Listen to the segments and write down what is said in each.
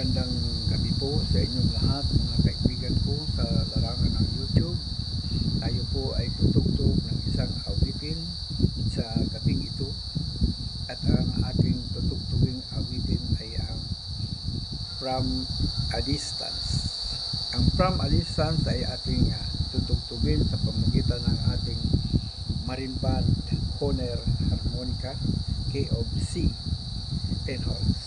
magandang gabi po sa inyong lahat, mga kaibigan ko sa larangan ng YouTube. Tayo po ay tutugtog ng isang awitin sa gabing ito, at ang ating tutugtuging awitin ay ang From a Distance. Ang From a Distance ay ating tutugtugin sa pamamagitan ng ating marimba Hohner harmonica key of C tenors.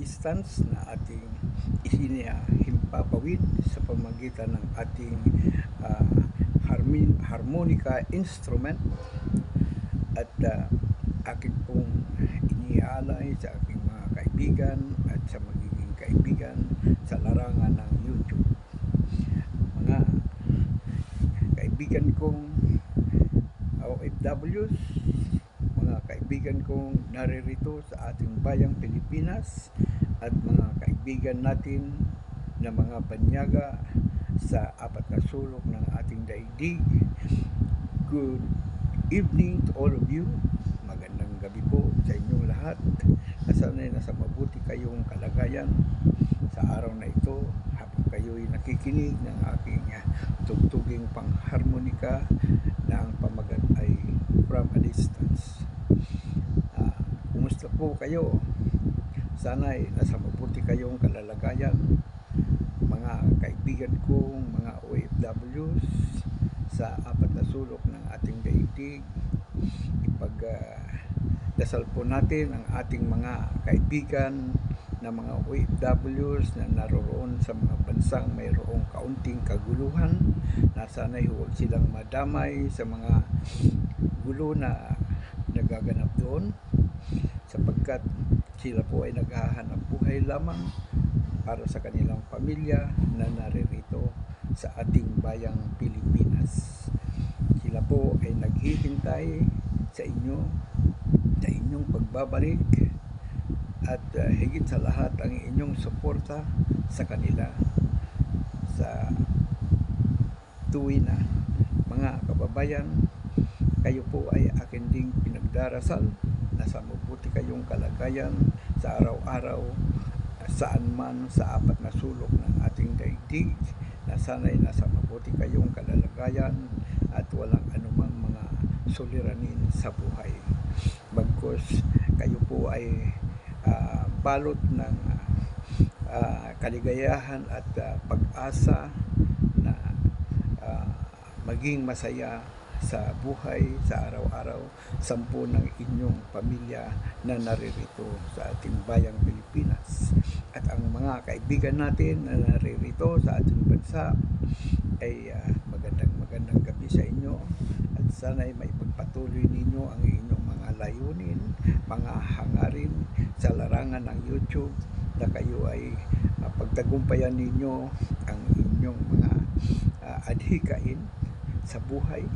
distance na ating isinihimpapawid sa pamamagitan ng ating harmonica instrument at akin pong iniaalay sa aking mga kaibigan at sa magiging kaibigan sa larangan ng YouTube. Mga kaibigan kong OFWs, mga kaibigan kong naririto sa ating bayang Pilipinas at mga kaibigan natin na mga banyaga sa apat na sulok ng ating daigdig. Good evening to all of you. Magandang gabi po sa inyong lahat. Sana'y nasa mabuti kayong kalagayan sa araw na ito habang kayo'y nakikinig ng aking tugtuging pangharmonika na ang pamagat ay From a Distance. Kumusta po kayo? Sana'y nasa mabuti kayong kalalagayan, mga kaibigan kong mga OFWs sa apat na sulok ng ating daigdig. Dasal po natin ang ating mga kaibigan na mga OFWs na naroroon sa mga bansang mayroong kaunting kaguluhan, na sana'y huwag silang madamay sa mga gulo na nagaganap doon, sapagkat sila po ay naghahanap buhay lamang para sa kanilang pamilya na naririto sa ating bayang Pilipinas. Sila po ay naghihintay sa inyong pagbabalik at higit sa lahat ang inyong suporta sa kanila sa tuwi na. Mga kababayan, kayo po ay akin ding pinagdarasal na sa mabuti kayong kalagayan sa araw-araw, saan man sa apat na sulok ng ating daigdig, na sana'y nasa mabuti kayong kalalagayan at walang anumang mga suliranin sa buhay. Bagkus kayo po ay balot ng kaligayahan at pag-asa na maging masaya sa buhay sa araw-araw, sampu ng inyong pamilya na naririto sa ating bayang Pilipinas. At ang mga kaibigan natin na naririto sa ating bansa ay magandang gabi sa inyo, at sana'y maipagpatuloy ninyo ang inyong mga layunin, mga hangarin sa larangan ng YouTube, na kayo ay pagtagumpayan ninyo ang inyong mga adhikain sa buhay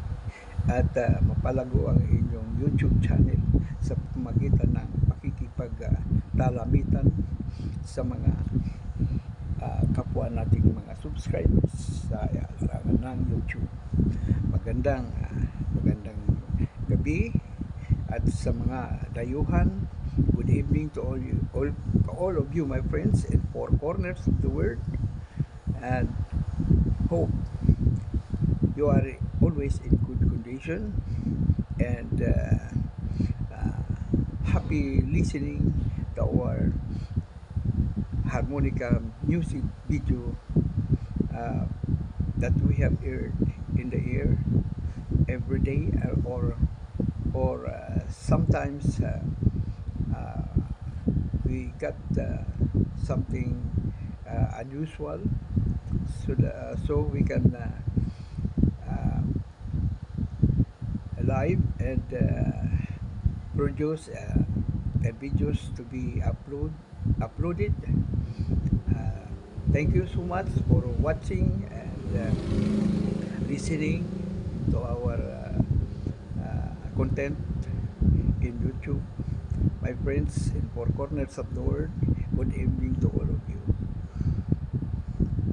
at mapalago ang inyong YouTube channel sa pamamagitan ng pakikipagtalamitan sa mga kapwa nating mga subscribers sa larangan ng YouTube. Magandang gabi, at sa mga dayuhan, good evening to all of you, my friends in four corners of the world, and hope you are always in good condition and happy listening to our harmonica music video that we have aired in the air every day, or sometimes we got something unusual, so we can live and produce videos to be uploaded. Thank you so much for watching and listening to our content in YouTube. My friends in four corners of the world, good evening to all of you.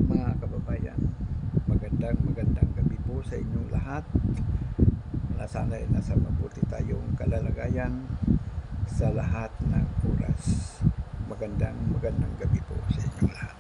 Mga kababayan, magandang gabi po sa inyong lahat. Sana'y nasa mabuti tayong kalalagayan sa lahat ng oras. Magandang gabi po sa inyong lahat.